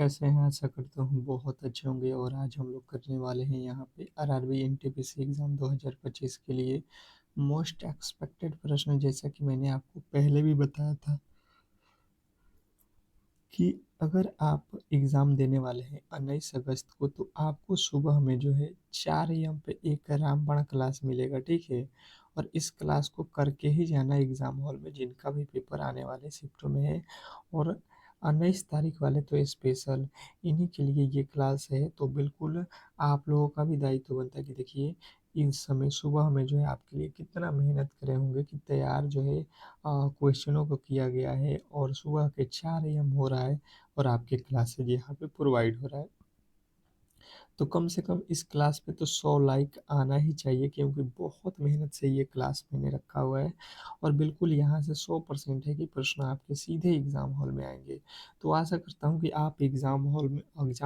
कैसे हैं? आशा करता हूँ बहुत अच्छे होंगे और आज हम लोग करने वाले हैं यहाँ पे आरआरबी एनटीपीसी एग्ज़ाम 2025 के लिए मोस्ट एक्सपेक्टेड प्रश्न। जैसा कि मैंने आपको पहले भी बताया था कि अगर आप एग्ज़ाम देने वाले हैं 19 अगस्त को, तो आपको सुबह में जो है 4 एम पे एक रामबाण क्लास मिलेगा, ठीक है? और इस क्लास को करके ही जाना एग्ज़ाम हॉल में, जिनका भी पेपर आने वाले शिफ्टों में है। और 19 तारीख वाले तो स्पेशल इन्हीं के लिए ये क्लास है। तो बिल्कुल आप लोगों का भी दायित्व बनता है कि देखिए इस समय सुबह में जो है आपके लिए कितना मेहनत करे होंगे कि तैयार जो है क्वेश्चनों को किया गया है और सुबह के 4 एम हो रहा है और आपके क्लासेज यहाँ पे प्रोवाइड हो रहा है। तो कम से कम इस क्लास पे तो 100 लाइक आना ही चाहिए, क्योंकि बहुत मेहनत से ये क्लास मैंने रखा हुआ है और बिल्कुल यहाँ से 100% है कि प्रश्न आपके सीधे एग्ज़ाम हॉल में आएँगे। तो आशा करता हूँ कि आप एग्ज़ाम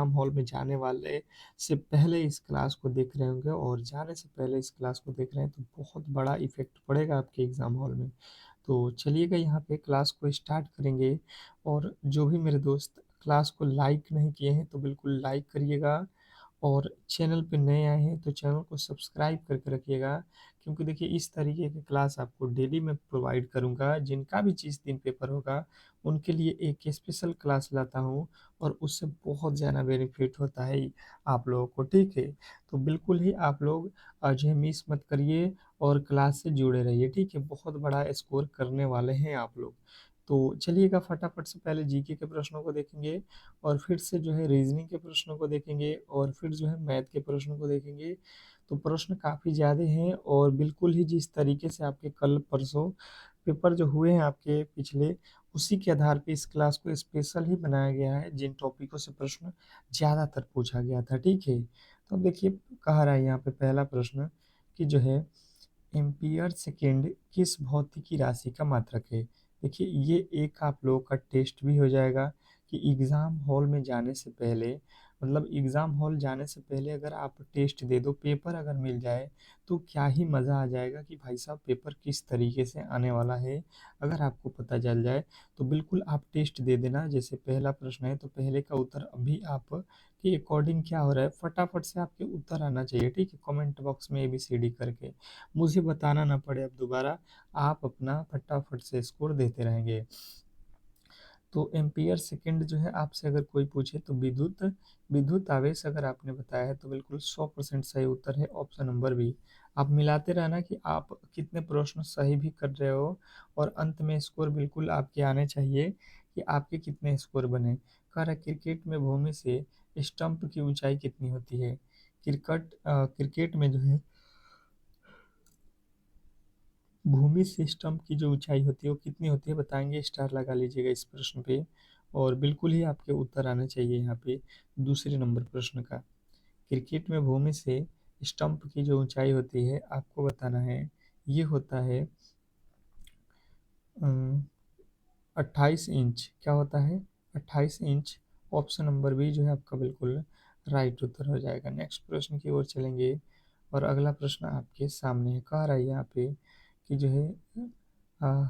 हॉल में जाने वाले से पहले इस क्लास को देख रहे होंगे, और जाने से पहले इस क्लास को देख रहे हैं तो बहुत बड़ा इफ़ेक्ट पड़ेगा आपके एग्ज़ाम हॉल में। तो चलिएगा यहाँ पे क्लास को स्टार्ट करेंगे। और जो भी मेरे दोस्त क्लास को लाइक नहीं किए हैं तो बिल्कुल लाइक करिएगा, और चैनल पे नए आए हैं तो चैनल को सब्सक्राइब करके रखिएगा, क्योंकि देखिए इस तरीके की क्लास आपको डेली मैं प्रोवाइड करूँगा। जिनका भी जिस दिन पेपर होगा उनके लिए एक स्पेशल क्लास लाता हूँ, और उससे बहुत ज़्यादा बेनिफिट होता है आप लोगों को, ठीक है? तो बिल्कुल ही आप लोग जो है मिस मत करिए और क्लास से जुड़े रहिए, ठीक है? बहुत बड़ा स्कोर करने वाले हैं आप लोग। तो चलिएगा फटाफट से पहले जीके के प्रश्नों को देखेंगे, और फिर से जो है रीज़निंग के प्रश्नों को देखेंगे, और फिर जो है मैथ के प्रश्नों को देखेंगे। तो प्रश्न काफ़ी ज़्यादा हैं, और बिल्कुल ही जिस तरीके से आपके कल परसों पेपर जो हुए हैं आपके पिछले, उसी के आधार पे इस क्लास को स्पेशल ही बनाया गया है, जिन टॉपिकों से प्रश्न ज़्यादातर पूछा गया था, ठीक है? तो अब देखिए कह रहा है यहाँ पे पहला प्रश्न कि जो है एम्पीयर सेकेंड किस भौतिकी राशि का मात्रक है? देखिए ये एक आप लोगों का टेस्ट भी हो जाएगा कि एग्ज़ाम हॉल में जाने से पहले, मतलब एग्ज़ाम हॉल जाने से पहले अगर आप टेस्ट दे दो, पेपर अगर मिल जाए, तो क्या ही मज़ा आ जाएगा कि भाई साहब पेपर किस तरीके से आने वाला है। अगर आपको पता चल जाए तो बिल्कुल आप टेस्ट दे देना। जैसे पहला प्रश्न है तो पहले का उत्तर अभी आप के अकॉर्डिंग क्या हो रहा है, फटाफट से आपके उत्तर आना चाहिए, ठीक है? कमेंट बॉक्स में ABCD करके मुझे बताना ना पड़े अब दोबारा, आप अपना फटाफट से स्कोर देते रहेंगे। तो एम्पीयर सेकंड जो है आपसे अगर कोई पूछे तो विद्युत विद्युत आवेश अगर आपने बताया है तो बिल्कुल 100% सही उत्तर है ऑप्शन नंबर बी। आप मिलाते रहना कि आप कितने प्रश्न सही भी कर रहे हो, और अंत में स्कोर बिल्कुल आपके आने चाहिए कि आपके कितने स्कोर बने। कह रहा है क्रिकेट में भूमि से स्टंप की ऊंचाई कितनी होती है? क्रिकेट में जो है भूमि से स्टंप की जो ऊंचाई होती है वो कितनी होती है बताएंगे, स्टार लगा लीजिएगा इस प्रश्न पे। और बिल्कुल ही आपके उत्तर आना चाहिए यहाँ पे दूसरे नंबर प्रश्न का। क्रिकेट में भूमि से स्टंप की जो ऊंचाई होती है आपको बताना है, ये होता है 28 इंच। क्या होता है? 28 इंच। ऑप्शन नंबर बी जो है आपका बिल्कुल राइट उत्तर हो जाएगा। नेक्स्ट प्रश्न की ओर चलेंगे, और अगला प्रश्न आपके सामने है। कह रहा है यहाँ पे कि जो है आ,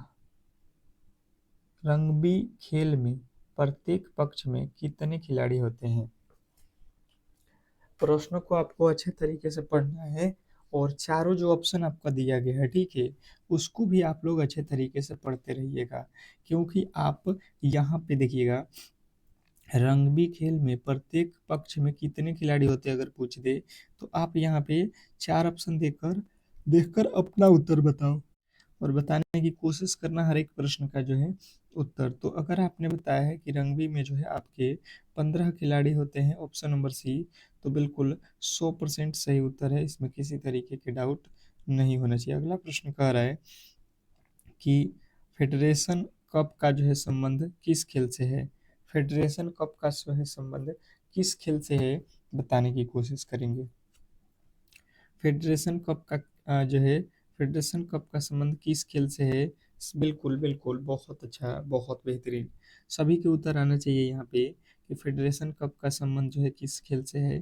रग्बी खेल में प्रत्येक पक्ष में कितने खिलाड़ी होते हैं? प्रश्नों को आपको अच्छे तरीके से पढ़ना है, और चारों जो ऑप्शन आपका दिया गया है, ठीक है, उसको भी आप लोग अच्छे तरीके से पढ़ते रहिएगा, क्योंकि आप यहाँ पे देखिएगा रग्बी खेल में प्रत्येक पक्ष में कितने खिलाड़ी होते हैं अगर पूछ दे, तो आप यहाँ पे चार ऑप्शन देकर देखकर अपना उत्तर बताओ, और बताने की कोशिश करना हर एक प्रश्न का जो है उत्तर। तो अगर आपने बताया है कि रग्बी में जो है आपके 15 खिलाड़ी होते हैं, ऑप्शन नंबर सी, तो बिल्कुल 100% सही उत्तर है, इसमें किसी तरीके के डाउट नहीं होना चाहिए। अगला प्रश्न कह रहा है कि फेडरेशन कप का जो है संबंध किस खेल से है? फेडरेशन कप का जो है संबंध किस खेल से है बताने की कोशिश करेंगे। फेडरेशन कप का जो है फेडरेशन कप का संबंध किस खेल से है? बिल्कुल बिल्कुल, बहुत अच्छा, बहुत बेहतरीन। सभी के उत्तर आना चाहिए यहाँ पे कि फेडरेशन कप का संबंध जो है किस खेल से है।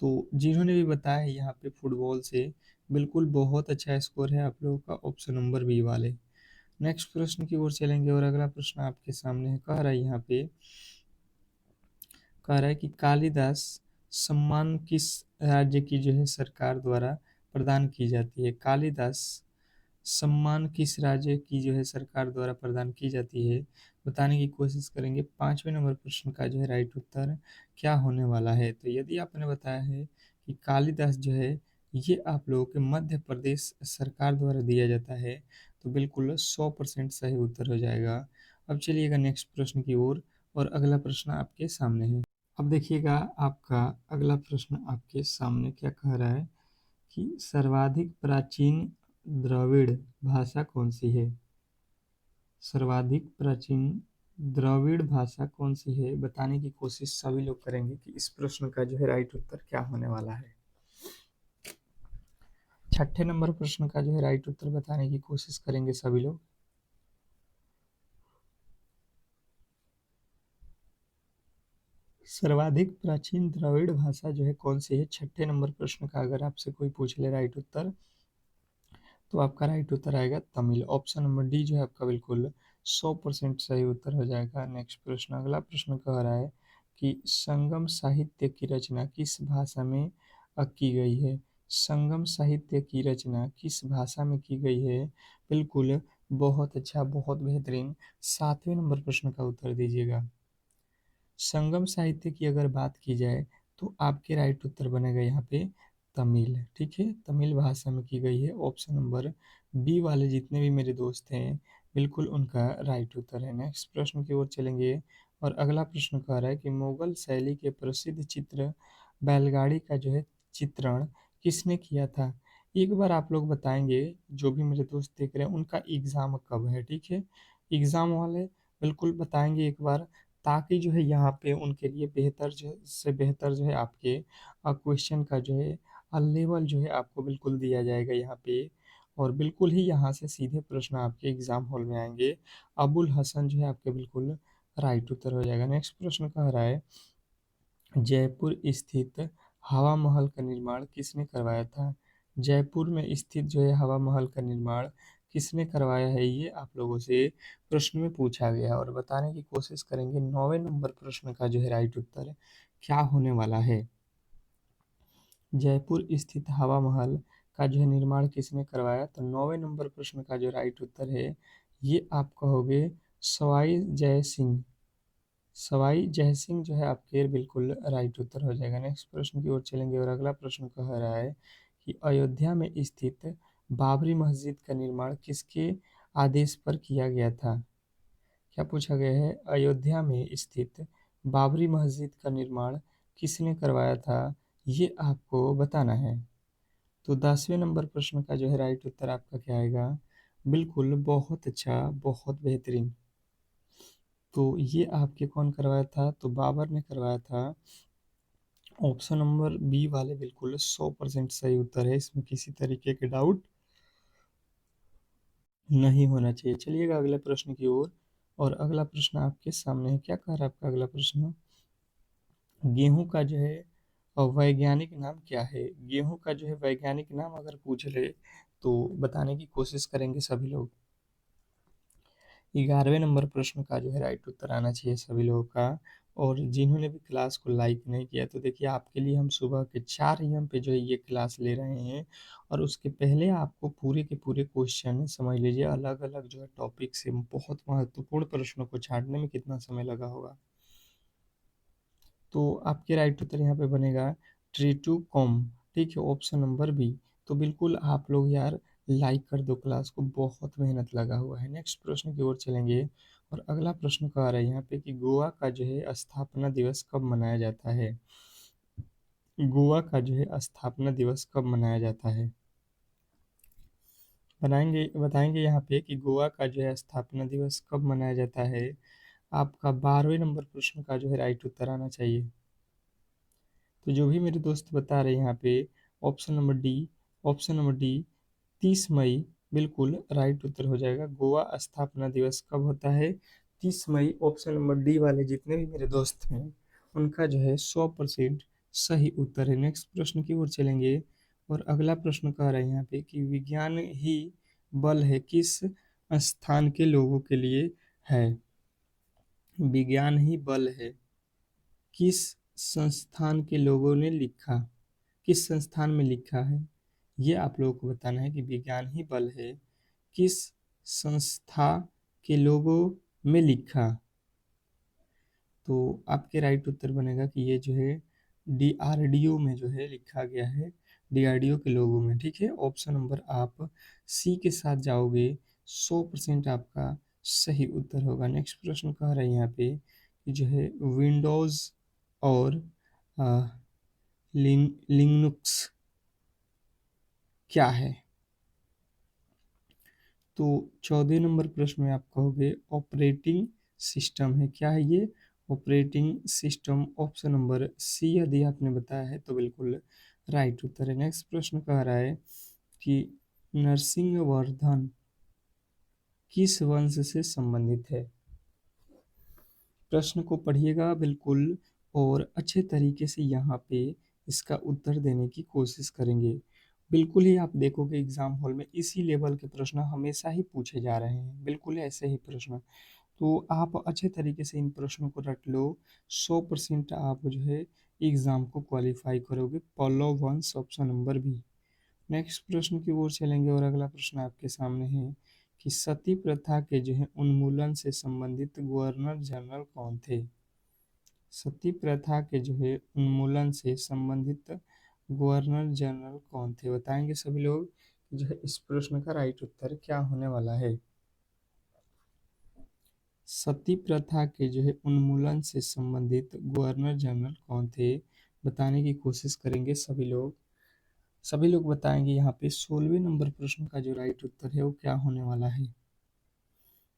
तो जिन्होंने भी बताया है यहाँ पे फुटबॉल से, बिल्कुल बहुत अच्छा स्कोर है आप लोगों का, ऑप्शन नंबर बी वाले। नेक्स्ट प्रश्न की ओर चलेंगे, और अगला प्रश्न आपके सामने है। कह रहा है यहाँ पे कह रहा है कि कालिदास सम्मान किस राज्य की जो है सरकार द्वारा प्रदान की जाती है। कालिदास सम्मान किस राज्य की जो है सरकार द्वारा प्रदान की जाती है, बताने की कोशिश करेंगे। 5वें नंबर प्रश्न का जो है राइट उत्तर क्या होने वाला है। तो यदि आपने बताया है कि कालिदास जो है ये आप लोगों के मध्य प्रदेश सरकार द्वारा दिया जाता है, तो बिल्कुल 100% सही उत्तर हो जाएगा। अब चलिएगा नेक्स्ट प्रश्न की ओर, और अगला प्रश्न आपके सामने है। अब देखिएगा आपका अगला प्रश्न आपके सामने क्या कह रहा है कि सर्वाधिक प्राचीन द्रविड़ भाषा कौन सी है। सर्वाधिक प्राचीन द्रविड़ भाषा कौन सी है, बताने की कोशिश सभी लोग करेंगे कि इस प्रश्न का जो है राइट उत्तर क्या होने वाला है। 6ठे नंबर प्रश्न का जो है राइट उत्तर बताने की कोशिश करेंगे सभी लोग। सर्वाधिक प्राचीन द्रविड़ भाषा जो है कौन सी है, 6ठे नंबर प्रश्न का अगर आपसे कोई पूछ ले राइट उत्तर, तो आपका राइट उत्तर आएगा तमिल। ऑप्शन नंबर डी जो है आपका बिल्कुल 100% सही उत्तर हो जाएगा। नेक्स्ट प्रश्न, अगला प्रश्न कह रहा है कि संगम साहित्य की रचना किस भाषा में की गई है। संगम साहित्य की रचना किस भाषा में की गई है, बिल्कुल बहुत अच्छा, बहुत बेहतरीन। 7वें नंबर प्रश्न का उत्तर दीजिएगा। संगम साहित्य की अगर बात की जाए, तो आपके राइट उत्तर बनेगा यहाँ पे तमिल। ठीक है, तमिल भाषा में की गई है। ऑप्शन नंबर बी वाले जितने भी मेरे दोस्त हैं, बिल्कुल उनका राइट उत्तर है। नेक्स्ट प्रश्न की ओर चलेंगे, और अगला प्रश्न कह रहा है कि मुगल शैली के प्रसिद्ध चित्र बैलगाड़ी का जो है चित्रण किसने किया था। एक बार आप लोग बताएंगे, जो भी मेरे दोस्त देख रहे हैं, उनका एग्ज़ाम कब है। ठीक है, एग्ज़ाम वाले बिल्कुल बताएंगे एक बार, ताकि जो है यहाँ पे उनके लिए बेहतर जो से बेहतर जो है आपके क्वेश्चन का जो है लेवल जो है आपको बिल्कुल दिया जाएगा यहाँ पे, और बिल्कुल ही यहाँ से सीधे प्रश्न आपके एग्जाम हॉल में आएंगे। अबुल हसन जो है आपके बिल्कुल राइट उत्तर हो जाएगा। नेक्स्ट प्रश्न कह रहा है, जयपुर स्थित हवा महल का निर्माण किसने करवाया था। जयपुर में स्थित जो है हवा महल का निर्माण किसने करवाया है, ये आप लोगों से प्रश्न में पूछा गया, और बताने की कोशिश करेंगे। 9वें नंबर प्रश्न का जो है राइट उत्तर क्या होने वाला है। जयपुर स्थित हवा महल का जो है निर्माण किसने करवाया, तो 9वें नंबर प्रश्न का जो राइट उत्तर है, ये आप कहोगे सवाई जय सिंह। सवाई जयसिंह जो है आपके बिल्कुल राइट उत्तर हो जाएगा। नेक्स्ट प्रश्न की ओर चलेंगे, और अगला प्रश्न कह रहा है कि अयोध्या में स्थित बाबरी मस्जिद का निर्माण किसके आदेश पर किया गया था। क्या पूछा गया है, अयोध्या में स्थित बाबरी मस्जिद का निर्माण किसने करवाया था, ये आपको बताना है। तो 10वें नंबर प्रश्न का जो है राइट उत्तर आपका क्या आएगा, बिल्कुल बहुत अच्छा, बहुत बेहतरीन। तो ये आपके कौन करवाया था, तो बाबर ने करवाया था। ऑप्शन नंबर बी वाले बिल्कुल 100% सही उत्तर है, इसमें किसी तरीके के डाउट नहीं होना चाहिए। चलिएगा अगले प्रश्न की ओर, और अगला प्रश्न आपके सामने है। क्या कह रहा है आपका अगला प्रश्न, गेहूं का जो है वैज्ञानिक नाम क्या है। गेहूं का जो है वैज्ञानिक नाम अगर पूछ ले, तो बताने की कोशिश करेंगे सभी लोग। 11वें नंबर प्रश्न का जो है राइट उत्तर आना चाहिए सभी लोगों का। और जिन्होंने भी क्लास को लाइक नहीं किया, तो देखिए आपके लिए हम सुबह के 4 AM पे जो है ये क्लास ले रहे हैं, और उसके पहले आपको पूरे के पूरे क्वेश्चन समझ लीजिए, अलग अलग जो है टॉपिक से बहुत महत्वपूर्ण प्रश्नों को छांटने में कितना समय लगा होगा। तो आपके राइट उत्तर यहाँ पे बनेगा ट्री टू कॉम। ठीक है, ऑप्शन नंबर बी। तो बिल्कुल आप लोग यार लाइक कर दो क्लास को, बहुत मेहनत लगा हुआ है। नेक्स्ट प्रश्न की ओर चलेंगे, और अगला प्रश्न कह रहा है यहाँ पे कि गोवा का जो है स्थापना दिवस कब मनाया जाता है। गोवा का जो है स्थापना दिवस कब मनाया जाता है, बताएंगे यहाँ पे कि गोवा का जो है स्थापना दिवस कब मनाया जाता है। आपका 12वें नंबर प्रश्न का जो है राइट उत्तर आना चाहिए। तो जो भी मेरे दोस्त बता रहे हैं यहाँ पे, option number D, option number D 30 मई बिल्कुल राइट उत्तर हो जाएगा। गोवा स्थापना दिवस कब होता है, 30 मई। ऑप्शन नंबर डी वाले जितने भी मेरे दोस्त हैं, उनका जो है 100% सही उत्तर है। नेक्स्ट प्रश्न की ओर चलेंगे, और अगला प्रश्न कह रहे हैं यहाँ पे कि विज्ञान ही बल है किस स्थान के लोगों के लिए है। विज्ञान ही बल है किस संस्थान के लोगों ने लिखा, किस संस्थान में लिखा है, ये आप लोगों को बताना है कि विज्ञान ही बल है किस संस्था के लोगों में लिखा। तो आपके राइट उत्तर बनेगा कि ये जो है डीआरडीओ में जो है लिखा गया है, डीआरडीओ के लोगों में। ठीक है, ऑप्शन नंबर आप सी के साथ जाओगे, 100% आपका सही उत्तर होगा। नेक्स्ट प्रश्न कह रहे हैं यहाँ पे कि जो है विंडोज और लिनक्स क्या है। तो 14 नंबर प्रश्न में आप कहोगे ऑपरेटिंग सिस्टम है। क्या है ये? Operating system. Option number C यदि आपने बताया है तो बिल्कुल राइट उत्तर है। नेक्स्ट प्रश्न कह रहा है कि नरसिंहवर्धन किस वंश से संबंधित है। प्रश्न को पढ़िएगा बिल्कुल और अच्छे तरीके से यहाँ पे इसका उत्तर देने की कोशिश करेंगे। बिल्कुल ही आप देखोगे एग्जाम हॉल में इसी लेवल के प्रश्न हमेशा ही पूछे जा रहे हैं, बिल्कुल ऐसे ही प्रश्न। तो आप अच्छे तरीके से इन प्रश्नों को रट लो, 100% आप जो है एग्जाम को क्वालिफाई करोगे। पल्लव वंश ऑप्शन नंबर बी। नेक्स्ट प्रश्न की ओर चलेंगे और अगला प्रश्न आपके सामने है कि सती प्रथा के जो है उन्मूलन से संबंधित गवर्नर जनरल कौन थे। सती प्रथा के जो है उन्मूलन से संबंधित गवर्नर जनरल कौन थे, बताएंगे सभी लोग कि जो है इस प्रश्न का राइट उत्तर क्या होने वाला है। सती प्रथा के जो है उन्मूलन से संबंधित गवर्नर जनरल कौन थे, बताने की कोशिश करेंगे सभी लोग। सभी लोग बताएंगे यहाँ पे 16वें नंबर प्रश्न का जो राइट उत्तर है वो क्या होने वाला है।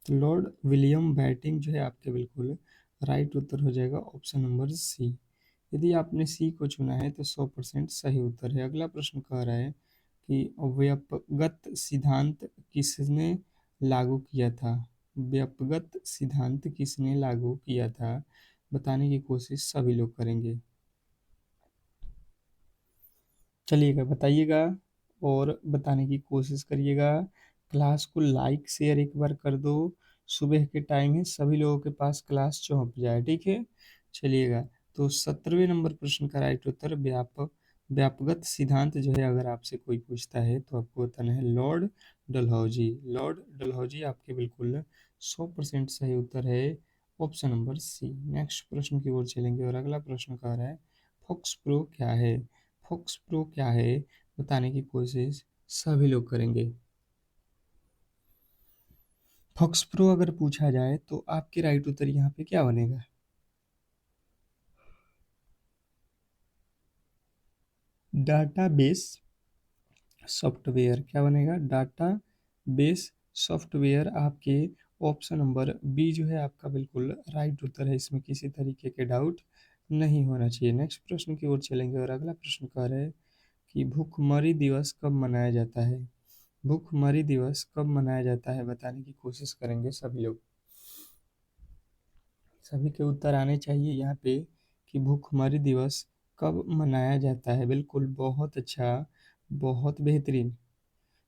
तो लॉर्ड विलियम बैटिंग जो है आपके बिल्कुल राइट उत्तर हो जाएगा, ऑप्शन नंबर सी। यदि आपने सी को चुना है तो 100% सही उत्तर है। अगला प्रश्न कह रहा है कि व्यपगत सिद्धांत किसने लागू किया था। व्यपगत सिद्धांत किसने लागू किया था, बताने की कोशिश सभी लोग करेंगे। चलिएगा बताइएगा और बताने की कोशिश करिएगा। क्लास को लाइक शेयर एक बार कर दो, सुबह के टाइम है, सभी लोगों के पास क्लास पहुंच जाए। ठीक है, चलिएगा। तो 17वें नंबर प्रश्न का राइट उत्तर व्यापगत सिद्धांत जो है अगर आपसे कोई पूछता है तो आपको बताना है लॉर्ड डलहौजी। लॉर्ड डलहौजी आपके बिल्कुल 100% सही उत्तर है, ऑप्शन नंबर सी। नेक्स्ट प्रश्न की ओर चलेंगे और अगला प्रश्न कह रहा है फॉक्स प्रो क्या है। फॉक्स प्रो क्या है, बताने की कोशिश सभी लोग करेंगे। फॉक्स प्रो अगर पूछा जाए तो आपके राइट उत्तर यहाँ पे क्या बनेगा। Database software. क्या बनेगा? डाटा बेस सॉफ्टवेयर आपके ऑप्शन नंबर बी जो है आपका बिल्कुल राइट उत्तर है, इसमें किसी तरीके के डाउट नहीं होना चाहिए। नेक्स्ट प्रश्न की ओर चलेंगे और अगला प्रश्न कह रहे हैं कि भूखमरी दिवस कब मनाया जाता है। भूखमरी दिवस कब मनाया जाता है, बताने की कोशिश करेंगे सभी लोग। सभी के उत्तर आने चाहिए यहाँ पे कि भूखमरी दिवस कब मनाया जाता है। बिल्कुल, बहुत अच्छा, बहुत बेहतरीन।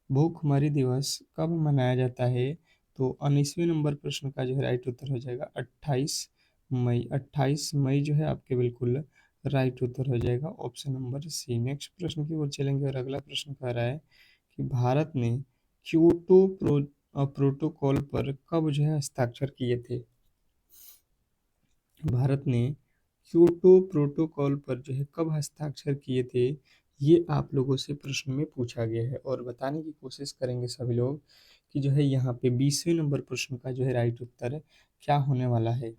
भूखमरी दिवस कब मनाया जाता है, तो 19वें नंबर प्रश्न का जो है राइट उत्तर हो जाएगा 28 मई। 28 मई जो है आपके बिल्कुल राइट उत्तर हो जाएगा, ऑप्शन नंबर सी। नेक्स्ट प्रश्न की ओर चलेंगे और अगला प्रश्न कह रहा है कि भारत ने क्योटो प्रोटोकॉल पर कब जो है हस्ताक्षर किए थे। भारत ने क्योटो प्रोटोकॉल पर जो है कब हस्ताक्षर किए थे, ये आप लोगों से प्रश्न में पूछा गया है और बताने की कोशिश करेंगे सभी लोग कि जो है यहाँ पे 20वें नंबर प्रश्न का जो है राइट उत्तर क्या होने वाला है।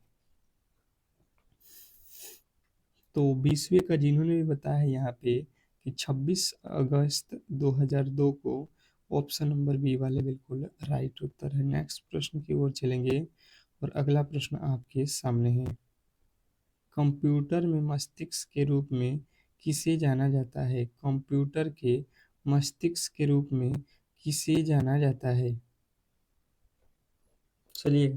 तो 20वें का जिन्होंने भी बताया है यहाँ पे कि 26 अगस्त 2002 को, ऑप्शन नंबर बी वाले बिल्कुल राइट उत्तर है। नेक्स्ट प्रश्न की ओर चलेंगे और अगला प्रश्न आपके सामने है। कंप्यूटर में मस्तिष्क के रूप में किसे जाना जाता है। कंप्यूटर के मस्तिष्क के रूप में किसे जाना जाता है, चलिए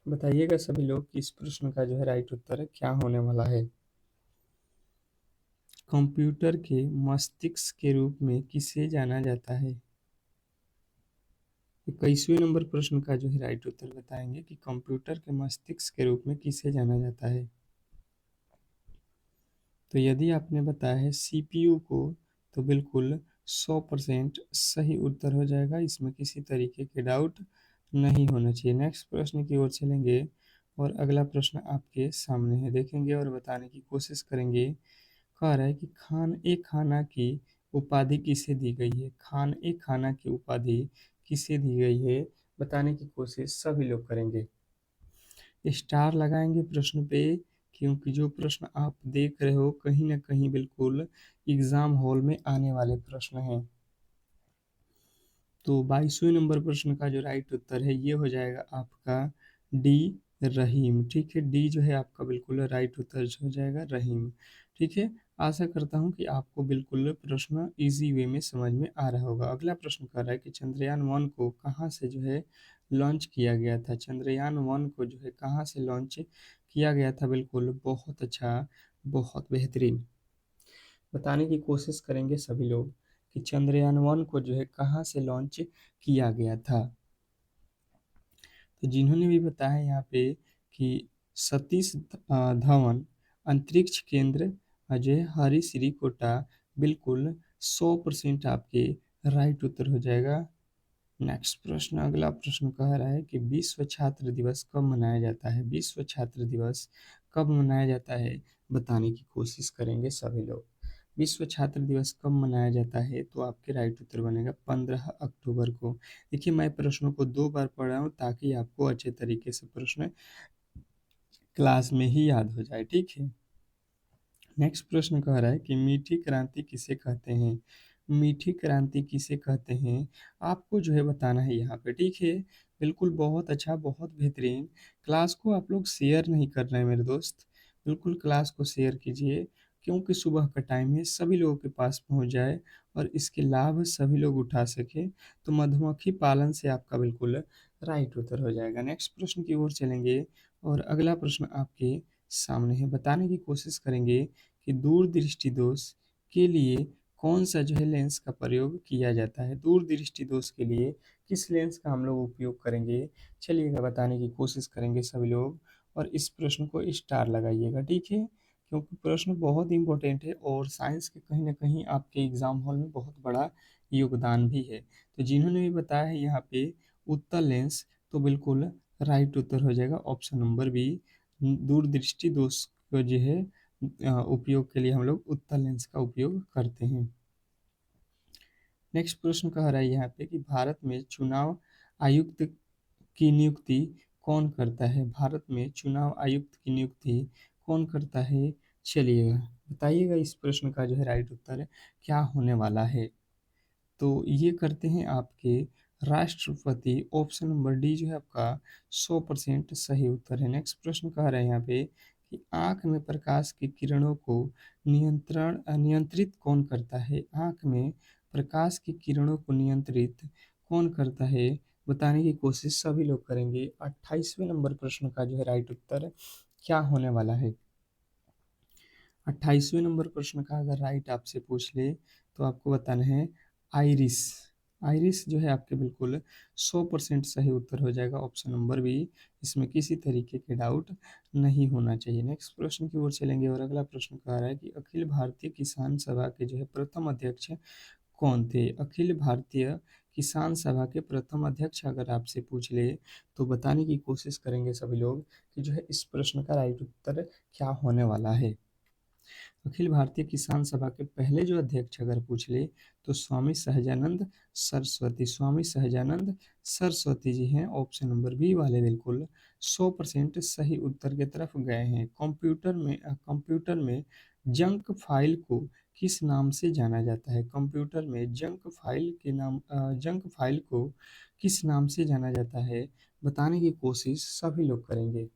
बताइएगा सभी लोग कि इस प्रश्न का जो है राइट उत्तर क्या होने वाला है। कंप्यूटर के मस्तिष्क के रूप में किसे जाना जाता है। 21वें नंबर प्रश्न का जो है राइट उत्तर बताएंगे कि कंप्यूटर के मस्तिष्क के रूप में किसे जाना जाता है। तो यदि आपने बताया है सीपीयू को, तो बिल्कुल 100% सही उत्तर हो जाएगा, इसमें किसी तरीके के डाउट नहीं होना चाहिए। नेक्स्ट प्रश्न की ओर चलेंगे और अगला प्रश्न आपके सामने है, देखेंगे और बताने की कोशिश करेंगे। कह रहा है कि खान ए खाना की उपाधि किसे दी गई है? खान ए खाना की उपाधि किसे दी गई है? बताने की कोशिश सभी लोग करेंगे। स्टार लगाएंगे प्रश्न पे, क्योंकि जो प्रश्न आप देख रहे हो कहीं ना कहीं बिल्कुल एग्जाम हॉल में आने वाले प्रश्न हैं। तो 22वें नंबर प्रश्न का जो राइट उत्तर है ये हो जाएगा आपका डी, रहीम। ठीक है, डी जो है आपका बिल्कुल राइट उत्तर हो जाएगा, रहीम। ठीक है, आशा करता हूँ कि आपको बिल्कुल प्रश्न इजी वे में समझ में आ रहा होगा। अगला प्रश्न कर रहा है कि चंद्रयान 1 को कहाँ से जो है लॉन्च किया गया था? चंद्रयान 1 को जो है कहाँ से लॉन्च किया गया था? बिल्कुल बहुत अच्छा, बहुत बेहतरीन। बताने की कोशिश करेंगे सभी लोग कि चंद्रयान 1 को जो है कहाँ से लॉन्च किया गया था। तो जिन्होंने भी बताया यहाँ पे कि सतीश धवन अंतरिक्ष केंद्र अजय हरिश्रीकोटा, बिल्कुल 100% आपके राइट उत्तर हो जाएगा। नेक्स्ट प्रश्न, अगला प्रश्न कह रहा है कि विश्व छात्र दिवस कब मनाया जाता है? विश्व छात्र दिवस कब मनाया जाता है? बताने की कोशिश करेंगे सभी लोग। विश्व छात्र दिवस कब मनाया जाता है? तो आपके राइट उत्तर बनेगा 15 अक्टूबर को। देखिए, मैं प्रश्नों को 2 बार पढ़ रहा हूँ ताकि आपको अच्छे तरीके से प्रश्न क्लास में ही याद हो जाए। ठीक है, नेक्स्ट प्रश्न कह रहा है कि मीठी क्रांति किसे कहते हैं? मीठी क्रांति किसे कहते हैं? आपको जो है बताना है यहाँ पे। ठीक है, बिल्कुल बहुत अच्छा, बहुत बेहतरीन। क्लास को आप लोग शेयर नहीं कर रहे हैं मेरे दोस्त, बिल्कुल क्लास को शेयर कीजिए, क्योंकि सुबह का टाइम है, सभी लोगों के पास पहुँच जाए और इसके लाभ सभी लोग उठा सके। तो मधुमक्खी पालन से आपका बिल्कुल राइट उत्तर हो जाएगा। नेक्स्ट प्रश्न की ओर चलेंगे और अगला प्रश्न आपके सामने है, बताने की कोशिश करेंगे कि दूरदृष्टि दोष के लिए कौन सा जो है लेंस का प्रयोग किया जाता है? दूरदृष्टि दोष के लिए किस लेंस का हम लोग उपयोग करेंगे? चलिएगा बताने की कोशिश करेंगे सभी लोग, और इस प्रश्न को स्टार लगाइएगा। ठीक है, क्योंकि प्रश्न बहुत इंपॉर्टेंट है और साइंस के कहीं ना कहीं आपके एग्जाम हॉल में बहुत बड़ा योगदान भी है। तो जिन्होंने भी बताया है यहाँ पे उत्तर लेंस, तो बिल्कुल राइट उत्तर हो जाएगा ऑप्शन नंबर बी। दूरदृष्टि दोष को जो है उपयोग के लिए हम लोग उत्तल लेंस का उपयोग करते हैं। नेक्स्ट प्रश्न कह रहा है यहाँ पे कि भारत में चुनाव आयुक्त की नियुक्ति कौन करता है? भारत में चुनाव आयुक्त की नियुक्ति कौन करता है? चलिएगा बताइएगा, इस प्रश्न का जो है राइट उत्तर क्या होने वाला है? तो ये करते हैं आपके राष्ट्रपति। ऑप्शन नंबर डी जो है आपका 100% सही उत्तर है। नेक्स्ट प्रश्न कह रहे हैं यहाँ पे कि आँख में प्रकाश की किरणों को नियंत्रित कौन करता है? आँख में प्रकाश की किरणों को नियंत्रित कौन करता है? बताने की कोशिश सभी लोग करेंगे। 28वें नंबर प्रश्न का जो है राइट उत्तर क्या होने वाला है? 28वें नंबर प्रश्न का अगर राइट आपसे पूछ ले तो आपको बताना है आइरिस। आइरिस जो है आपके बिल्कुल 100% सही उत्तर हो जाएगा, ऑप्शन नंबर बी। इसमें किसी तरीके के डाउट नहीं होना चाहिए। नेक्स्ट प्रश्न की ओर चलेंगे और अगला प्रश्न कह रहा है कि अखिल भारतीय किसान सभा के जो है प्रथम अध्यक्ष कौन थे? अखिल भारतीय किसान सभा के प्रथम अध्यक्ष अगर आपसे पूछ ले तो बताने की कोशिश करेंगे सभी लोग कि जो है इस प्रश्न का राइट उत्तर क्या होने वाला है। अखिल भारतीय किसान सभा के पहले जो अध्यक्ष अगर पूछ ले तो स्वामी सहजानंद सरस्वती, स्वामी सहजानंद सरस्वती जी हैं। ऑप्शन नंबर बी वाले बिल्कुल 100% सही उत्तर की तरफ गए हैं। कंप्यूटर में जंक फाइल को किस नाम से जाना जाता है? कंप्यूटर में जंक फाइल को किस नाम से जाना जाता है? बताने की कोशिश सभी लोग करेंगे।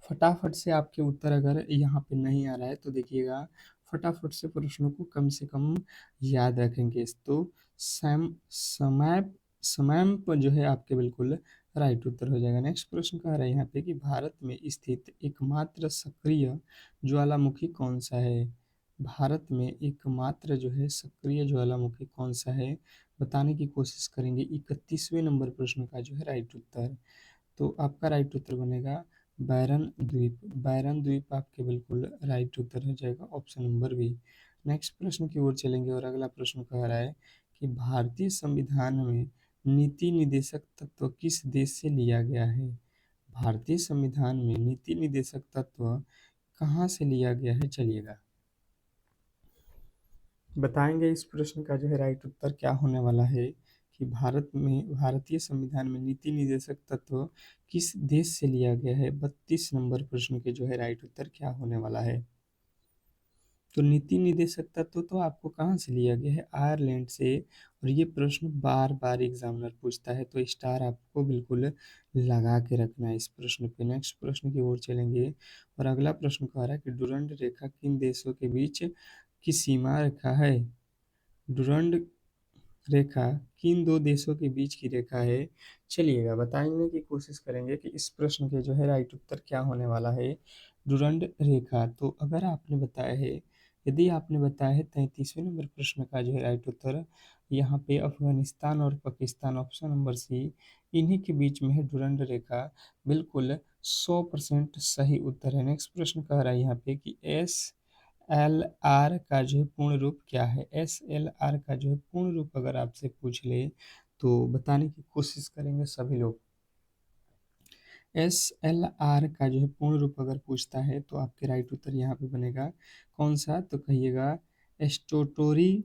फटाफट से आपके उत्तर अगर यहाँ पे नहीं आ रहा है तो देखिएगा, फटाफट से प्रश्नों को कम से कम याद रखेंगे। तो समय समय पर जो है आपके बिल्कुल राइट उत्तर हो जाएगा। नेक्स्ट प्रश्न कह रहा है यहाँ पे कि भारत में स्थित एकमात्र सक्रिय ज्वालामुखी कौन सा है? भारत में एकमात्र जो है सक्रिय ज्वालामुखी कौन सा है? बताने की कोशिश करेंगे 31वें नंबर प्रश्न का जो है राइट उत्तर। तो आपका राइट उत्तर बनेगा बैरन द्वीप आपके बिल्कुल राइट उत्तर हो जाएगा, ऑप्शन नंबर बी। नेक्स्ट प्रश्न की ओर चलेंगे और अगला प्रश्न कह रहा है कि भारतीय संविधान में नीति निदेशक तत्व किस देश से लिया गया है। भारतीय संविधान में नीति निदेशक तत्व कहाँ से लिया गया है, चलिएगा बताएंगे। इस प्रश्न का जो है राइट उत्तर क्या होने वाला है कि भारतीय संविधान में नीति निदेशक तत्व किस देश से लिया गया है। 32 नंबर प्रश्न के जो है राइट उत्तर क्या होने वाला है। तो नीति निदेशक तत्व तो आपको कहाँ से लिया गया है, आयरलैंड से। और ये प्रश्न बार बार एग्जामिनर पूछता है, तो स्टार आपको बिल्कुल लगा के रखना है इस प्रश्न पे। नेक्स्ट प्रश्न की ओर चलेंगे और अगला प्रश्न कह रहा है कि डुरंड रेखा किन देशों के बीच की सीमा रेखा है। डुरंड रेखा किन दो देशों के बीच की रेखा है, चलिएगा बताने की कोशिश करेंगे कि इस प्रश्न के जो है राइट उत्तर क्या होने वाला है। डुरंड रेखा, तो अगर आपने बताया है, यदि आपने बताया है 33वें नंबर प्रश्न का जो है राइट उत्तर यहाँ पे अफगानिस्तान और पाकिस्तान, ऑप्शन नंबर सी, इन्हीं के बीच में है डुरंड रेखा, बिल्कुल 100% सही उत्तर है। नेक्स्ट प्रश्न कह रहा है यहाँ पे कि एल आर का जो है पूर्ण रूप क्या है। SLR का जो है पूर्ण रूप अगर आपसे पूछ ले तो बताने की कोशिश करेंगे सभी लोग। SLR का जो है पूर्ण रूप अगर पूछता है तो आपके राइट उत्तर यहाँ पे बनेगा कौन सा, तो कहिएगा स्टोटोरी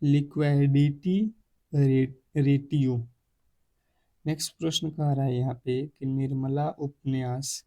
लिक्विडिटी रेटियो। नेक्स्ट प्रश्न कह रहा है यहाँ पे कि निर्मला उपन्यास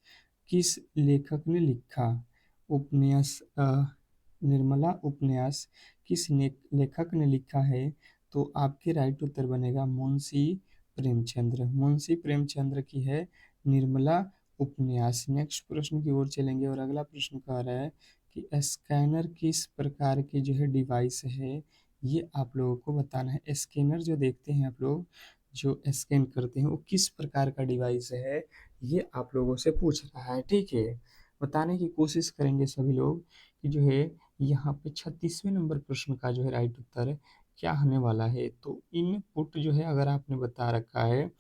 किस लेखक ने लिखा। उपन्यास निर्मला उपन्यास किस लेखक ने लिखा है, तो आपके राइट उत्तर बनेगा मुंशी प्रेमचंद्र। मुंशी प्रेमचंद्र की है निर्मला उपन्यास। नेक्स्ट प्रश्न की ओर चलेंगे और अगला प्रश्न कह रहा है कि स्कैनर किस प्रकार की जो है डिवाइस है, ये आप लोगों को बताना है। स्कैनर जो देखते हैं आप लोग, जो स्कैन करते हैं, वो किस प्रकार का डिवाइस है, ये आप लोगों से पूछ रहा है, ठीक है। बताने की कोशिश करेंगे सभी लोग कि जो है यहाँ पे 36वें नंबर प्रश्न का जो है राइट उत्तर क्या होने वाला है। तो इनपुट जो है अगर आपने बता रखा है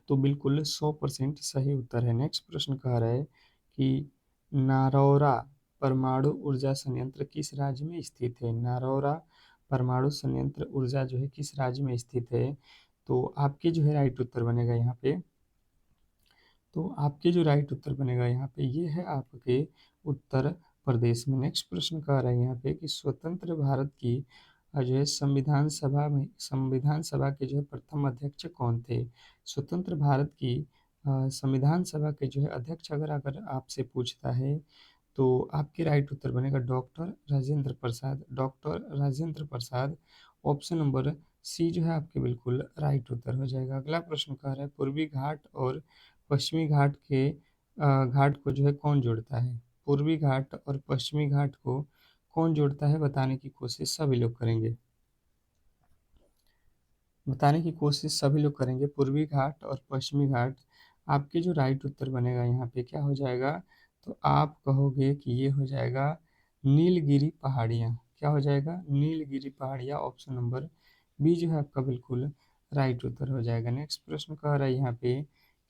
तो बिल्कुल 100% सही उत्तर है। नेक्स्ट प्रश्न कह रहा है कि नारौरा परमाणु ऊर्जा संयंत्र किस राज्य में स्थित है। नारौरा परमाणु संयंत्र ऊर्जा जो है किस राज्य में स्थित है, तो आपके जो है राइट उत्तर बनेगा यहाँ पे, तो आपके जो राइट उत्तर बनेगा यहाँ पे ये है आपके उत्तर प्रदेश में। नेक्स्ट प्रश्न कह रहा है यहाँ पे कि स्वतंत्र भारत की जो है संविधान सभा के जो है प्रथम अध्यक्ष कौन थे। स्वतंत्र भारत की संविधान सभा के जो है अध्यक्ष अगर अगर आपसे पूछता है तो आपके राइट उत्तर बनेगा doctor Rajendra Prasad. Doctor Rajendra Prasad, option number सी जो है आपके बिल्कुल राइट उत्तर हो जाएगा। अगला प्रश्न कह रहा है पूर्वी घाट और पश्चिमी घाट के घाट को जो है कौन जोड़ता है। पूर्वी घाट और पश्चिमी घाट को कौन जोड़ता है, बताने की कोशिश सभी लोग करेंगे। बताने की कोशिश सभी लोग करेंगे पूर्वी घाट और पश्चिमी घाट। आपके जो राइट उत्तर बनेगा यहाँ पे क्या हो जाएगा, तो आप कहोगे कि ये हो जाएगा नीलगिरी पहाड़ियाँ। क्या हो जाएगा, नीलगिरी पहाड़ियाँ, ऑप्शन नंबर बी जो है आपका बिल्कुल राइट उत्तर हो जाएगा। नेक्स्ट प्रश्न कह रहा है यहाँ पे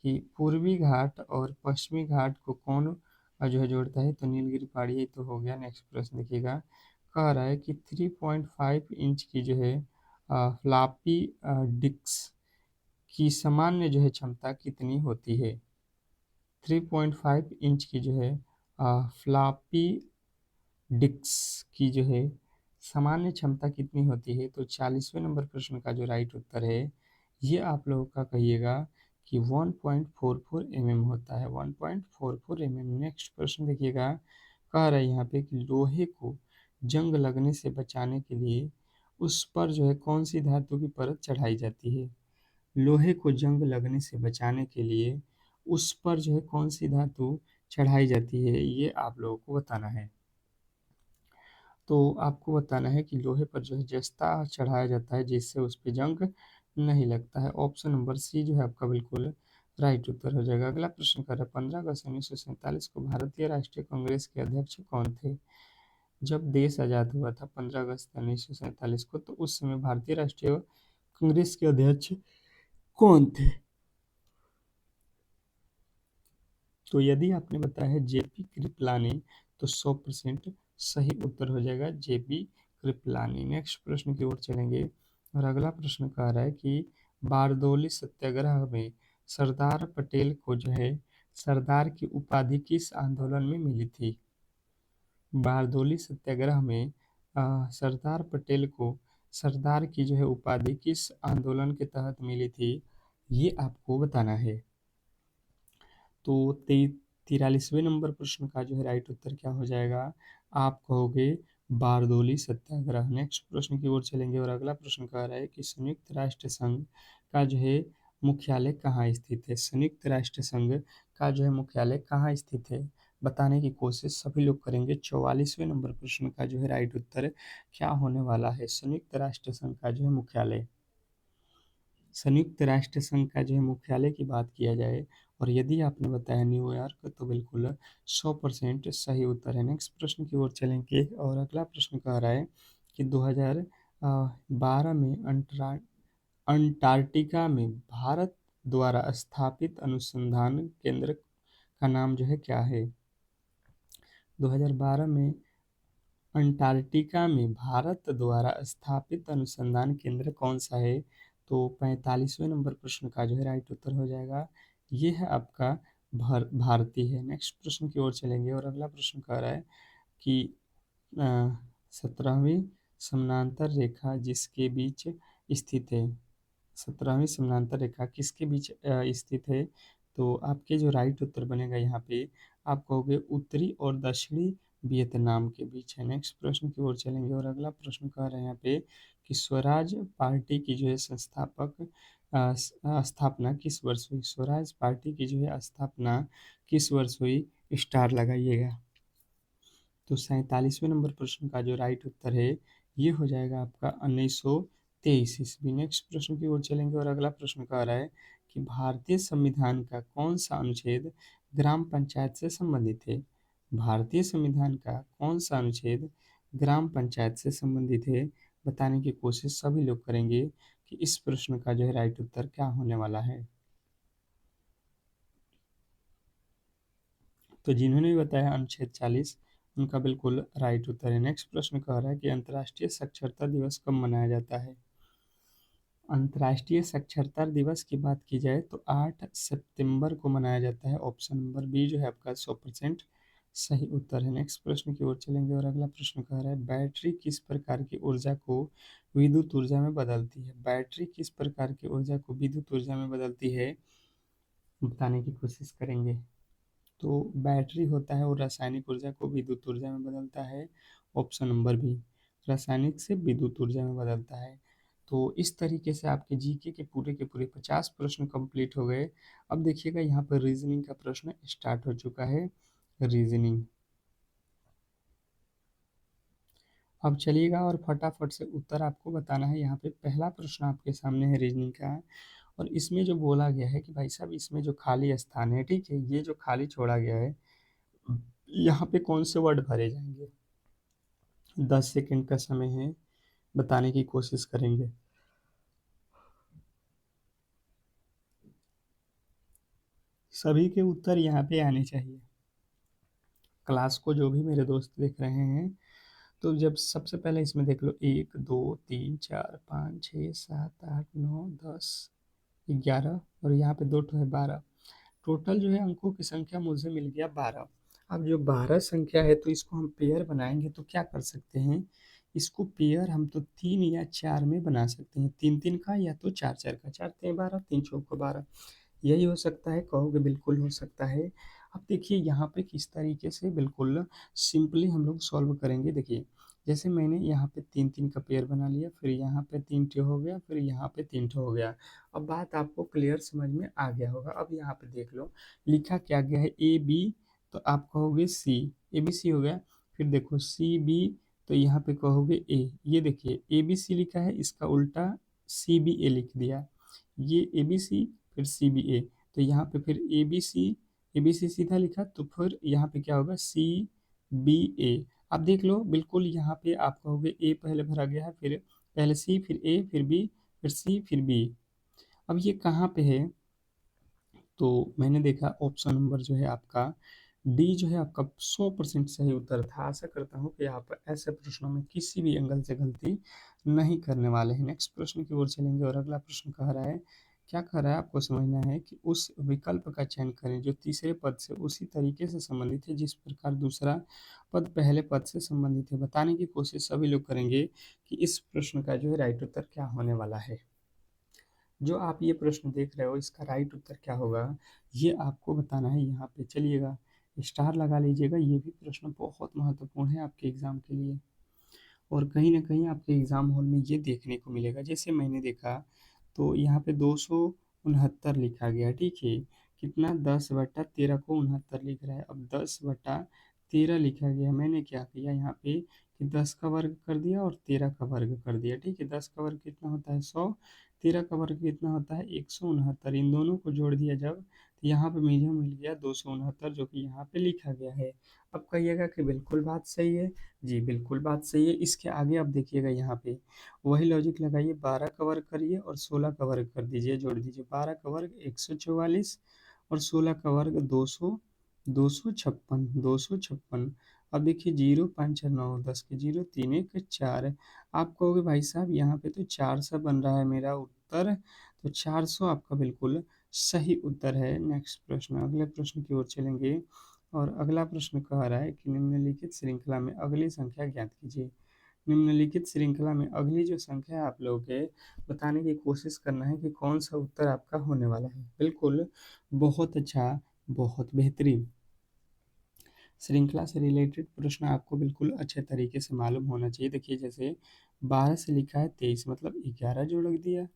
कि पूर्वी घाट और पश्चिमी घाट को कौन जो है जोड़ता है, तो नीलगिरी पहाड़ी ही तो हो गया। नेक्स्ट प्रश्न देखिएगा, कह रहा है कि 3.5 इंच की जो है फ्लॉपी डिस्क की सामान्य जो है क्षमता कितनी होती है। 3.5 इंच की जो है फ्लॉपी डिस्क की जो है सामान्य क्षमता कितनी होती है, तो 40वें नंबर प्रश्न का जो राइट उत्तर है ये आप लोगों का कहिएगा कि 1.44 mm होता है। 1.44 mm। नेक्स्ट प्रश्न देखिएगा, कह रहा है यहाँ पे कि लोहे को जंग लगने से बचाने के लिए उस पर जो है कौन सी धातु की परत चढ़ाई जाती है। लोहे को जंग लगने से बचाने के लिए उस पर जो है कौन सी धातु चढ़ाई जाती है, ये आप लोगों को बताना है। तो आपको बताना है कि लोहे पर जो है जस्ता चढ़ाया जाता है जिससे उस पर जंग नहीं लगता है। ऑप्शन नंबर सी जो है आपका बिल्कुल राइट उत्तर हो जाएगा। अगला प्रश्न कर रहा है 15 अगस्त 1947 को भारतीय राष्ट्रीय कांग्रेस के अध्यक्ष कौन थे। जब देश आज़ाद हुआ था 15 अगस्त 1947 को, तो उस समय भारतीय राष्ट्रीय कांग्रेस के अध्यक्ष कौन थे। तो यदि आपने बताया है जेपी कृपलानी तो 100% सही उत्तर हो जाएगा जेपी कृपलानी। नेक्स्ट प्रश्न की ओर चलेंगे और अगला प्रश्न कह रहा है कि बारदोली सत्याग्रह में सरदार पटेल को जो है सरदार की उपाधि किस आंदोलन में मिली थी? बारदोली सत्याग्रह में सरदार पटेल को सरदार की जो है उपाधि किस आंदोलन के तहत मिली थी, ये आपको बताना है। तो 43वें नंबर प्रश्न का जो है राइट उत्तर क्या हो जाएगा? आप कहोगे बारदोली सत्याग्रह। नेक्स्ट प्रश्न की ओर चलेंगे और अगला प्रश्न कह रहा है कि संयुक्त राष्ट्र संघ का जो है मुख्यालय कहाँ स्थित है? संयुक्त राष्ट्र संघ का जो है मुख्यालय कहाँ स्थित है, बताने की कोशिश सभी लोग करेंगे। 44वें नंबर प्रश्न का जो है राइट उत्तर क्या होने वाला है? संयुक्त राष्ट्र संघ का जो है मुख्यालय, संयुक्त राष्ट्र संघ का जो है मुख्यालय की बात किया जाए और यदि आपने बताया न्यूयॉर्क तो बिल्कुल 100% सही उत्तर है। नेक्स्ट प्रश्न की ओर चलेंगे और अगला प्रश्न कह रहा है कि 2012 में अंटार्कटिका में भारत द्वारा स्थापित अनुसंधान केंद्र का नाम जो है क्या है? 2012 में अंटार्कटिका में भारत द्वारा स्थापित अनुसंधान केंद्र कौन सा है? तो 45वें नंबर प्रश्न का जो है राइट उत्तर हो जाएगा, ये है आपका भारती है। नेक्स्ट प्रश्न की ओर चलेंगे और अगला प्रश्न कह रहा है कि 17वीं समानांतर रेखा जिसके बीच स्थित है, 17वीं समानांतर रेखा किसके बीच स्थित है? तो आपके जो राइट उत्तर बनेगा यहाँ पे आप कहोगे उत्तरी और दक्षिणी वियतनाम के बीच है। नेक्स्ट प्रश्न की ओर चलेंगे और अगला प्रश्न कह रहे हैं यहाँ पे कि स्वराज पार्टी की जो है स्थापना किस वर्ष हुई? स्वराज पार्टी की जो है स्थापना किस वर्ष हुई? स्टार लगाइएगा। तो 47वें नंबर प्रश्न का जो राइट उत्तर है ये हो जाएगा आपका 1923 ईस्वी। नेक्स्ट प्रश्न की ओर चलेंगे और अगला प्रश्न कह रहा है कि भारतीय संविधान का कौन सा अनुच्छेद ग्राम पंचायत से संबंधित है? भारतीय संविधान का कौन सा अनुच्छेद ग्राम पंचायत से संबंधित है, बताने की कोशिश सभी लोग करेंगे कि इस प्रश्न का जो है राइट उत्तर क्या होने वाला है। तो जिन्होंने भी बताया अनुच्छेद 40 उनका बिल्कुल राइट उत्तर है। नेक्स्ट प्रश्न कह रहा है कि अंतर्राष्ट्रीय साक्षरता दिवस कब मनाया जाता है? अंतर्राष्ट्रीय साक्षरता दिवस की बात की जाए तो 8 सितंबर को मनाया जाता है। ऑप्शन नंबर बी जो है आपका 100% सही उत्तर है। नेक्स्ट प्रश्न की ओर चलेंगे और अगला प्रश्न कह रहा है बैटरी किस प्रकार की ऊर्जा को विद्युत ऊर्जा में बदलती है? बैटरी किस प्रकार की ऊर्जा को विद्युत ऊर्जा में बदलती है, बताने की कोशिश करेंगे। तो बैटरी होता है और रासायनिक ऊर्जा को विद्युत ऊर्जा में बदलता है। ऑप्शन नंबर बी, रासायनिक से विद्युत ऊर्जा में बदलता है। तो इस तरीके से आपके जीके के पूरे 50 प्रश्न कंप्लीट हो गए। अब देखिएगा यहाँ पर रीजनिंग का प्रश्न स्टार्ट हो चुका है। रीजनिंग अब चलिएगा और फटाफट से उत्तर आपको बताना है। यहाँ पे पहला प्रश्न आपके सामने है रीजनिंग का और इसमें जो बोला गया है कि भाई साहब इसमें जो खाली स्थान है, ठीक है, ये जो खाली छोड़ा गया है यहाँ पे कौन से वर्ड भरे जाएंगे? 10 सेकंड का समय है, बताने की कोशिश करेंगे। सभी के उत्तर यहाँ पे आने चाहिए। क्लास को जो भी मेरे दोस्त देख रहे हैं तो जब सबसे पहले इसमें देख लो 1 2 3 4 5 6 7 8 9 10 11 और यहाँ पे 2 है 12। टोटल जो है अंकों की संख्या मुझे मिल गया 12। अब जो 12 संख्या है तो इसको हम पेयर बनाएंगे तो क्या कर सकते हैं, इसको पेयर हम तो 3 या 4 में बना सकते हैं, 3 3 का या तो 4 4 का, 4 3 12 3 चौको 12, यही हो सकता है, कहोगे बिल्कुल हो सकता है। अब देखिए यहाँ पे किस तरीके से बिल्कुल सिंपली हम लोग सॉल्व करेंगे। देखिए जैसे मैंने यहाँ पे 3 3 का पेयर बना लिया, फिर यहाँ पे 3 ठो हो गया, फिर यहाँ पे 3 ठो हो गया। अब बात आपको क्लियर समझ में आ गया होगा। अब यहाँ पे देख लो लिखा क्या गया है ए बी, तो आप कहोगे सी, ए बी सी हो गया। फिर देखो सी बी, तो यहाँ पे कहोगे ए, ये देखिए ए बी सी लिखा है, इसका उल्टा सी बी ए लिख दिया, ये ए बी सी फिर सी बी ए, तो यहाँ पे फिर ए बी सी सीधा लिखा, तो फिर यहाँ पे क्या होगा सी बी ए। आप देख लो बिल्कुल यहाँ पे आप कहोगे ए पहले भरा गया है, फिर पहले सी फिर ए फिर बी फिर सी फिर बी। अब ये कहाँ पे है, तो मैंने देखा ऑप्शन नंबर जो है आपका डी जो है आपका 100% सही उत्तर था। आशा करता हूँ कि आप ऐसे प्रश्नों में किसी भी एंगल से गलती नहीं करने वाले हैं। नेक्स्ट प्रश्न की ओर चलेंगे और अगला प्रश्न कह रहा है, क्या कह रहा है आपको समझना है कि उस विकल्प का चयन करें जो तीसरे पद से उसी तरीके से संबंधित है जिस प्रकार दूसरा पद पहले पद से संबंधित है। बताने की कोशिश सभी लोग करेंगे कि इस प्रश्न का जो है राइट उत्तर क्या होने वाला है। जो आप ये प्रश्न देख रहे हो इसका राइट उत्तर क्या होगा ये आपको बताना है। यहाँ पे चलिएगा स्टार लगा लीजिएगा, ये भी प्रश्न बहुत महत्वपूर्ण है आपके एग्जाम के लिए और कहीं ना कहीं आपके एग्जाम हॉल में ये देखने को मिलेगा। जैसे मैंने देखा तो यहाँ पे 269 लिखा गया, ठीक है। कितना 10/13 को 69 लिख रहा है। अब 10/13 लिखा गया, मैंने क्या किया यहाँ पे कि 10 का वर्ग कर दिया और 13 का वर्ग कर दिया, ठीक है। 10 का वर्ग कितना होता है 100, 13 का वर्ग कितना होता है 169। इन दोनों को जोड़ दिया जब तो यहाँ पे मुझे मिल गया 269 जो कि यहाँ पे लिखा गया है। अब कहिएगा कि बिल्कुल बात सही है। जी बिल्कुल बात सही है। इसके आगे आप देखिएगा यहाँ पे वही लॉजिक लगाइए, 12 का वर्ग करिए और 16 का वर्ग कर दीजिए, जोड़ दीजिए। 12 का वर्ग 144 और 16 का वर्ग 256। अब देखिए 0 5 9 10 के 0 3 1 4। आप कहोगे भाई साहब यहाँ पे तो 400 बन रहा है मेरा उत्तर, तो 400 आपका बिल्कुल सही उत्तर है। नेक्स्ट प्रश्न, अगले प्रश्न की ओर चलेंगे और अगला प्रश्न कह रहा है कि निम्नलिखित श्रृंखला में अगली संख्या ज्ञात कीजिए। निम्नलिखित श्रृंखला में अगली जो संख्या है आप लोगों के बताने की कोशिश करना है कि कौन सा उत्तर आपका होने वाला है। बिल्कुल बहुत अच्छा, बहुत बेहतरीन। श्रृंखला से रिलेटेड प्रश्न आपको बिल्कुल अच्छे तरीके से मालूम होना चाहिए। देखिए जैसे 12 से लिखा है 23 मतलब 11 जोड़ दिया,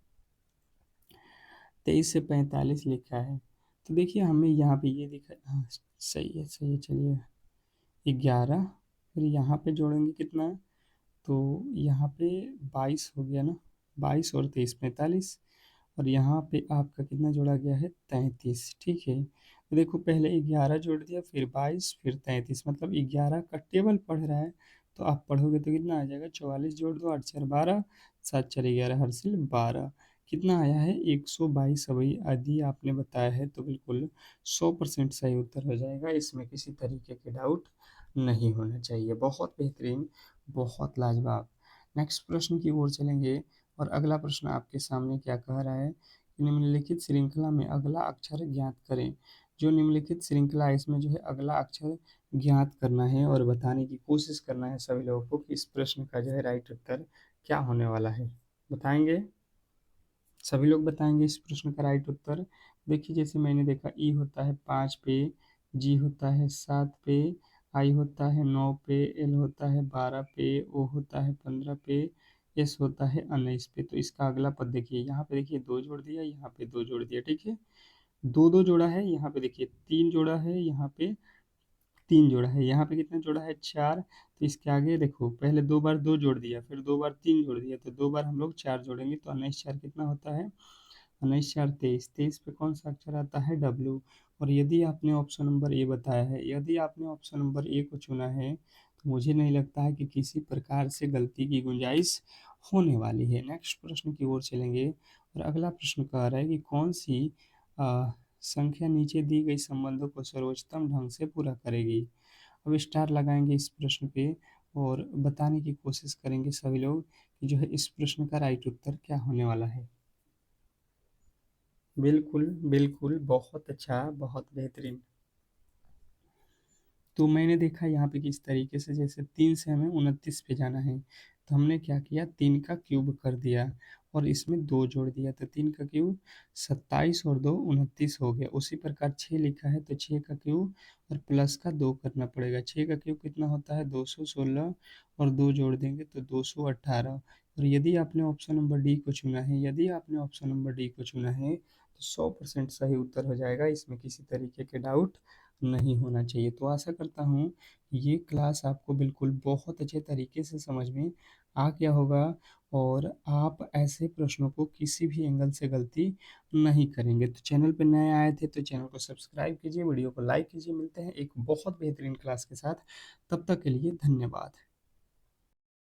23 से 45 लिखा है तो देखिए हमें यहाँ पे ये दिखा, हाँ सही है चलिए 11, फिर यहाँ पे जोड़ेंगे कितना, तो यहाँ पे 22 हो गया ना, 22 और 23 45 और यहाँ पे आपका कितना जोड़ा गया है 33, ठीक है। तो देखो पहले 11 जोड़ दिया फिर 22 फिर 33 मतलब 11 का टेबल पढ़ रहा है तो आप पढ़ोगे तो कितना आ जाएगा 44 जोड़ दो 8 4 12 7 4 11 हर्षिल 12 कितना आया है 122। अभी यदि आपने बताया है तो बिल्कुल 100% सही उत्तर हो जाएगा, इसमें किसी तरीके के डाउट नहीं होना चाहिए। बहुत बेहतरीन, बहुत लाजवाब। नेक्स्ट प्रश्न की ओर चलेंगे और अगला प्रश्न आपके सामने क्या कह रहा है कि निम्नलिखित श्रृंखला में अगला अक्षर ज्ञात करें। जो निम्नलिखित श्रृंखला है इसमें जो है अगला अक्षर ज्ञात करना है और बताने की कोशिश करना है सभी लोगों को कि इस प्रश्न का जो है राइट उत्तर क्या होने वाला है। बताएंगे, सभी लोग बताएंगे इस प्रश्न का राइट उत्तर। देखिए जैसे मैंने देखा ई होता है 5 पे, जी होता है 7 पे, आई होता है 9 पे, एल होता है 12 पे, ओ होता है 15 पे, एस होता है 19 पे। तो इसका अगला पद देखिए, यहाँ पे देखिए 2 जोड़ दिया, यहाँ पे 2 जोड़ दिया, ठीक है। 2 2 जोड़ा है, यहाँ पे देखिए 3 जोड़ा है, यहाँ पे 3 जोड़ा है, यहाँ पे कितना जोड़ा है 4। तो इसके आगे देखो पहले 2 बार 2 जोड़ दिया फिर 2 बार 3 जोड़ दिया तो 2 बार हम लोग 4 जोड़ेंगे तो 19 4 कितना होता है 19 4 23। 23 पे कौन सा अक्षर आता है डब्ल्यू। और यदि आपने ऑप्शन नंबर ए बताया है, यदि आपने ऑप्शन नंबर ए को चुना है तो मुझे नहीं लगता है कि किसी प्रकार से गलती की गुंजाइश होने वाली है। नेक्स्ट प्रश्न की ओर चलेंगे और अगला प्रश्न कह रहा है कि कौन सी संख्या नीचे दी गई संबंधों को सर्वोत्तम ढंग से पूरा करेगी। अब स्टार लगाएंगे इस प्रश्न पे और बताने की कोशिश करेंगे सभी लोग कि जो है इस प्रश्न का राइट उत्तर क्या होने वाला है। बिल्कुल बिल्कुल बहुत अच्छा, बहुत बेहतरीन। तो मैंने देखा यहाँ पे किस तरीके से जैसे 3 से हमें 29 पे जाना है तो हमने क्या किया 3 का क्यूब कर दिया और इसमें 2 जोड़ दिया तो 3 का क्यूब 27 और 2 29 हो गया। उसी प्रकार 6 लिखा है तो 6 का क्यूब और प्लस का 2 करना पड़ेगा। 6 का क्यूब कितना होता है 216 और 2 जोड़ देंगे तो 218। और यदि आपने ऑप्शन नंबर डी को चुना है, यदि आपने ऑप्शन नंबर डी को चुना है तो 100% सही उत्तर हो जाएगा, इसमें किसी तरीके के डाउट नहीं होना चाहिए। तो आशा करता हूँ ये क्लास आपको बिल्कुल बहुत अच्छे तरीके से समझ में आ गया होगा और आप ऐसे प्रश्नों को किसी भी एंगल से गलती नहीं करेंगे। तो चैनल पे नए आए थे तो चैनल को सब्सक्राइब कीजिए, वीडियो को लाइक कीजिए। मिलते हैं एक बहुत बेहतरीन क्लास के साथ, तब तक के लिए धन्यवाद।